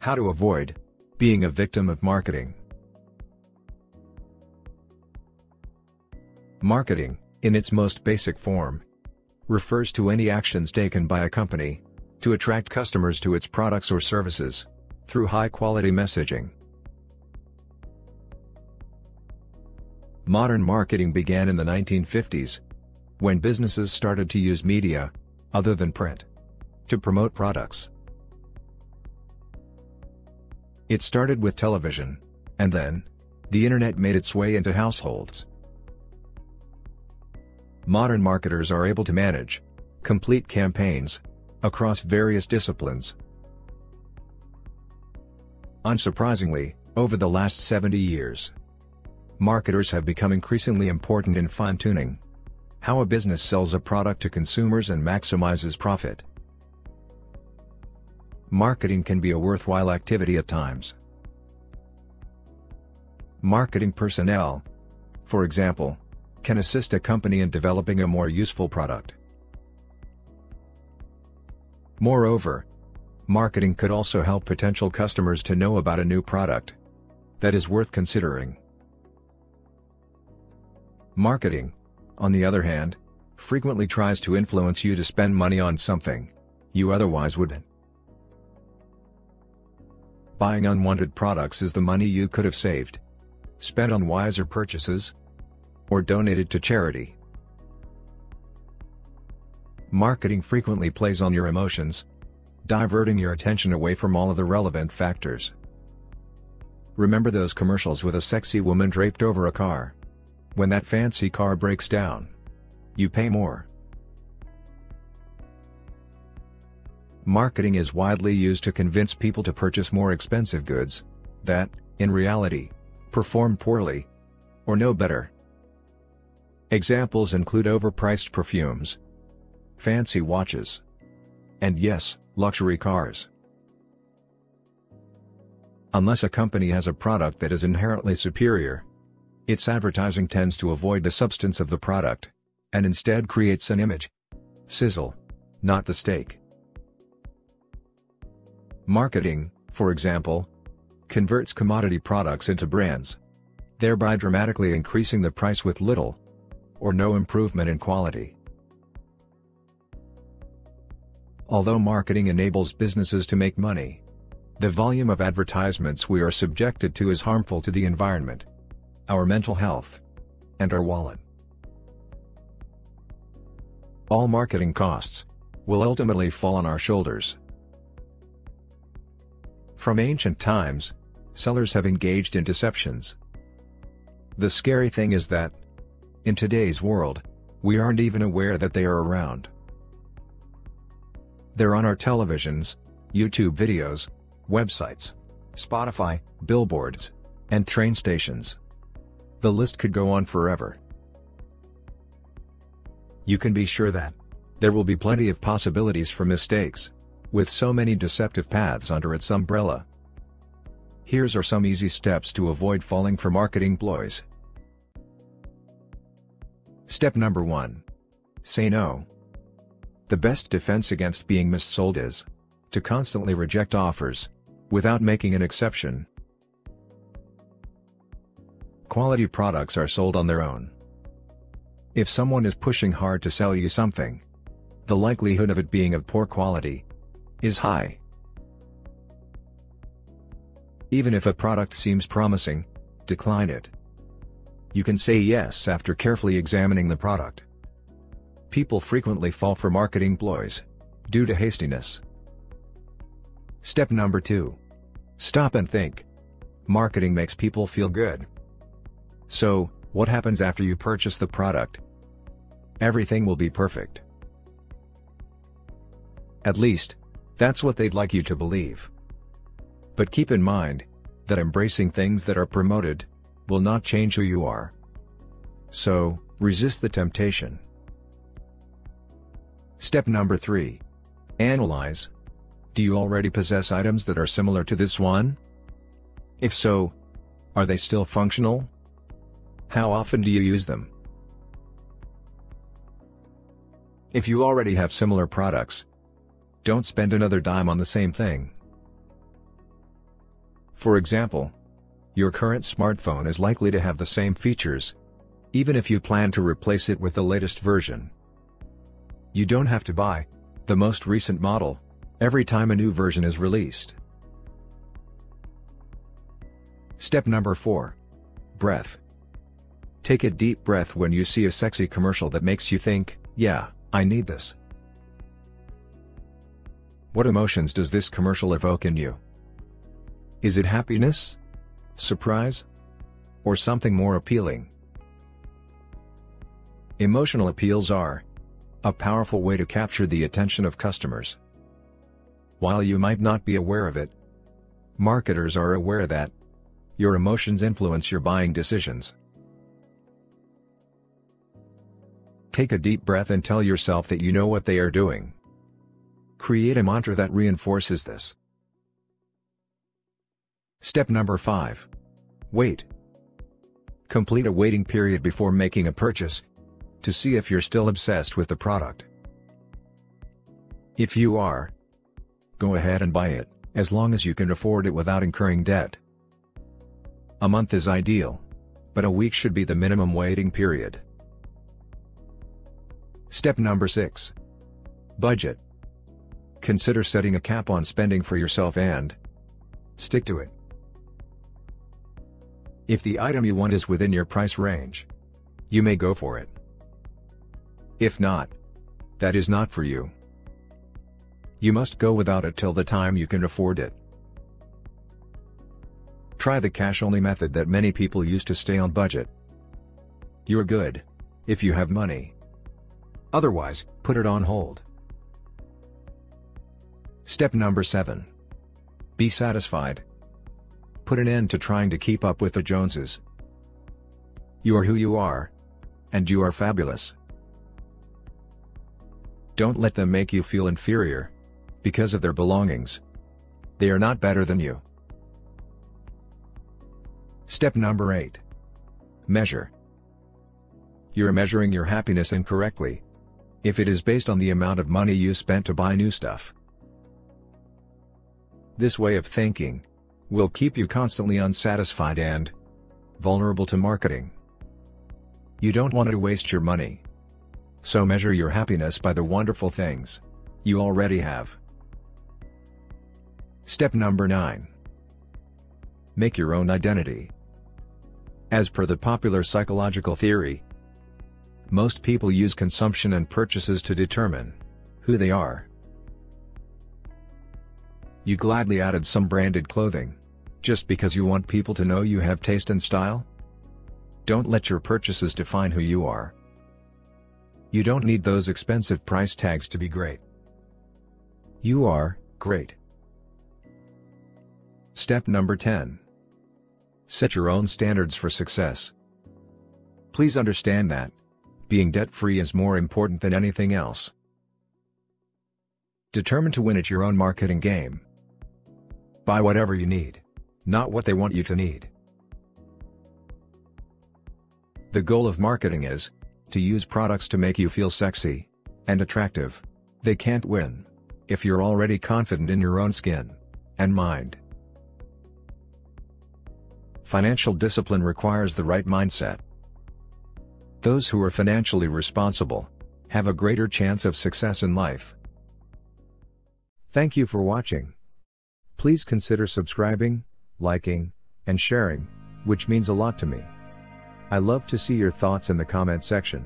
How to avoid being a victim of marketing. Marketing, in its most basic form, refers to any actions taken by a company to attract customers to its products or services through high-quality messaging. Modern marketing began in the 1950s, when businesses started to use media, other than print, to promote products. It started with television, and then, the internet made its way into households. Modern marketers are able to manage complete campaigns across various disciplines. Unsurprisingly, over the last 70 years, marketers have become increasingly important in fine-tuning how a business sells a product to consumers and maximizes profit. Marketing can be a worthwhile activity at times. Marketing personnel, for example, can assist a company in developing a more useful product. Moreover, marketing could also help potential customers to know about a new product that is worth considering. Marketing, on the other hand, frequently tries to influence you to spend money on something you otherwise wouldn't. Buying unwanted products is the money you could have saved, spent on wiser purchases, or donated to charity. Marketing frequently plays on your emotions, diverting your attention away from all of the relevant factors. Remember those commercials with a sexy woman draped over a car? When that fancy car breaks down, you pay more. Marketing is widely used to convince people to purchase more expensive goods that, in reality, perform poorly or no better. Examples include overpriced perfumes, fancy watches, and yes, luxury cars. Unless a company has a product that is inherently superior, its advertising tends to avoid the substance of the product, and instead creates an image. Sizzle, not the steak. Marketing, for example, converts commodity products into brands, thereby dramatically increasing the price with little or no improvement in quality. Although marketing enables businesses to make money, the volume of advertisements we are subjected to is harmful to the environment, our mental health, and our wallet. All marketing costs will ultimately fall on our shoulders. From ancient times, sellers have engaged in deceptions. The scary thing is that, in today's world, we aren't even aware that they are around. They're on our televisions, YouTube videos, websites, Spotify, billboards, and train stations. The list could go on forever. You can be sure that there will be plenty of possibilities for mistakes, with so many deceptive paths under its umbrella. Here are some easy steps to avoid falling for marketing ploys. Step number 1. Say no. The best defense against being missold is to constantly reject offers without making an exception. Quality products are sold on their own. If someone is pushing hard to sell you something, the likelihood of it being of poor quality is high. Even if a product seems promising, decline it. You can say yes after carefully examining the product. People frequently fall for marketing ploys due to hastiness. Step number 2. Stop and think. Marketing makes people feel good. So, what happens after you purchase the product? Everything will be perfect. At least, that's what they'd like you to believe. But keep in mind that embracing things that are promoted will not change who you are. So, resist the temptation. Step number 3. Analyze. Do you already possess items that are similar to this one? If so, are they still functional? How often do you use them? If you already have similar products, don't spend another dime on the same thing. For example, your current smartphone is likely to have the same features, even if you plan to replace it with the latest version. You don't have to buy the most recent model every time a new version is released. Step number 4. Breath. Take a deep breath when you see a sexy commercial that makes you think, "Yeah, I need this." What emotions does this commercial evoke in you? Is it happiness, surprise, or something more appealing? Emotional appeals are a powerful way to capture the attention of customers. While you might not be aware of it, marketers are aware that your emotions influence your buying decisions. Take a deep breath and tell yourself that you know what they are doing. Create a mantra that reinforces this. Step number 5. Wait. Complete a waiting period before making a purchase, to see if you're still obsessed with the product. If you are, go ahead and buy it, as long as you can afford it without incurring debt. A month is ideal, but a week should be the minimum waiting period. Step number 6. Budget. Consider setting a cap on spending for yourself and stick to it. If the item you want is within your price range, you may go for it. If not, that is not for you. You must go without it till the time you can afford it. Try the cash-only method that many people use to stay on budget. You're good if you have money. Otherwise, put it on hold. Step number 7. Be satisfied. Put an end to trying to keep up with the Joneses. You are who you are, and you are fabulous. Don't let them make you feel inferior because of their belongings. They are not better than you. Step number 8. Measure. You're measuring your happiness incorrectly if it is based on the amount of money you spent to buy new stuff. This way of thinking will keep you constantly unsatisfied and vulnerable to marketing. You don't want to waste your money, so measure your happiness by the wonderful things you already have. Step number 9. Make your own identity. As per the popular psychological theory, most people use consumption and purchases to determine who they are. You gladly added some branded clothing just because you want people to know you have taste and style? Don't let your purchases define who you are. You don't need those expensive price tags to be great. You are great. Step number 10. Set your own standards for success. Please understand that being debt-free is more important than anything else. Determined to win at your own marketing game. Buy whatever you need, not what they want you to need. The goal of marketing is to use products to make you feel sexy and attractive. They can't win if you're already confident in your own skin and mind. Financial discipline requires the right mindset. Those who are financially responsible have a greater chance of success in life. Thank you for watching. Please consider subscribing, liking, and sharing, which means a lot to me. I love to see your thoughts in the comment section.